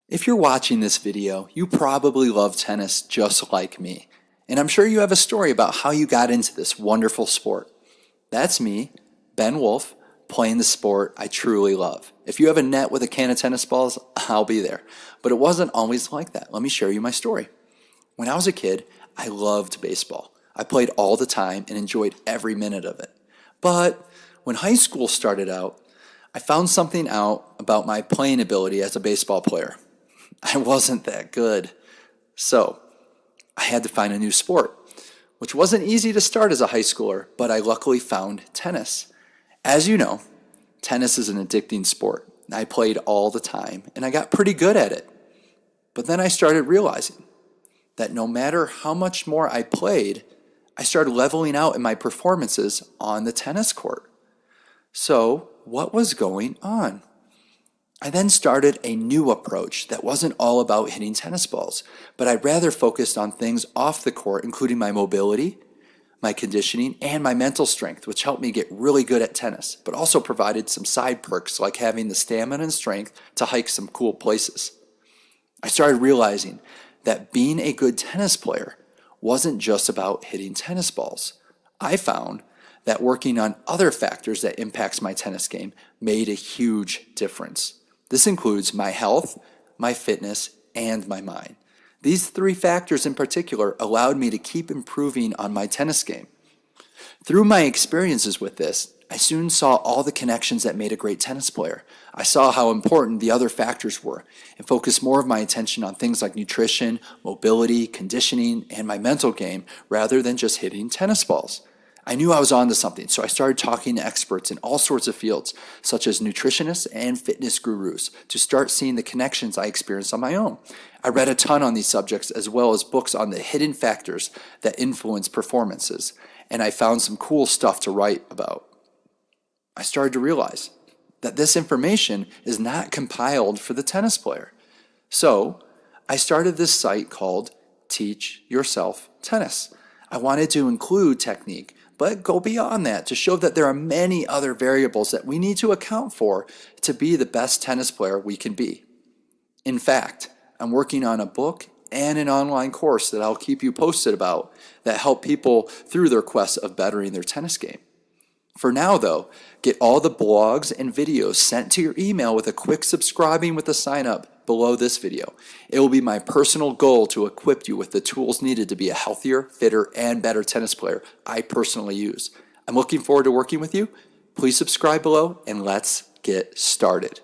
If you're watching this video, you probably love tennis just like me. And I'm sure you have a story about how you got into this wonderful sport. That's me, Ben Wolf, playing the sport I truly love. If you have a net with a can of tennis balls, I'll be there. But it wasn't always like that. Let me share you my story. When I was a kid, I loved baseball. I played all the time and enjoyed every minute of it. But when high school started out, I found something out about my playing ability as a baseball player. I wasn't that good. So I had to find a new sport, which wasn't easy to start as a high schooler, but I luckily found tennis. As you know, tennis is an addicting sport. I played all the time, and I got pretty good at it. But then I started realizing that no matter how much more I played, I started leveling out in my performances on the tennis court. So what was going on? I then started a new approach that wasn't all about hitting tennis balls, but I rather focused on things off the court, including my mobility, my conditioning, and my mental strength, which helped me get really good at tennis, but also provided some side perks like having the stamina and strength to hike some cool places. I started realizing that being a good tennis player wasn't just about hitting tennis balls. I found that working on other factors that impacts my tennis game made a huge difference. This includes my health, my fitness, and my mind. These three factors in particular allowed me to keep improving on my tennis game. Through my experiences with this, I soon saw all the connections that made a great tennis player. I saw how important the other factors were and focused more of my attention on things like nutrition, mobility, conditioning, and my mental game rather than just hitting tennis balls. I knew I was onto something, so I started talking to experts in all sorts of fields, such as nutritionists and fitness gurus, to start seeing the connections I experienced on my own. I read a ton on these subjects, as well as books on the hidden factors that influence performances, and I found some cool stuff to write about. I started to realize that this information is not compiled for the tennis player. So I started this site called Teach Yourself Tennis. I wanted to include technique, but go beyond that to show that there are many other variables that we need to account for to be the best tennis player we can be. In fact, I'm working on a book and an online course that I'll keep you posted about that help people through their quest of bettering their tennis game. For now, though, get all the blogs and videos sent to your email with a quick subscribing with a sign up below this video. It will be my personal goal to equip you with the tools needed to be a healthier, fitter, and better tennis player I personally use. I'm looking forward to working with you. Please subscribe below and let's get started.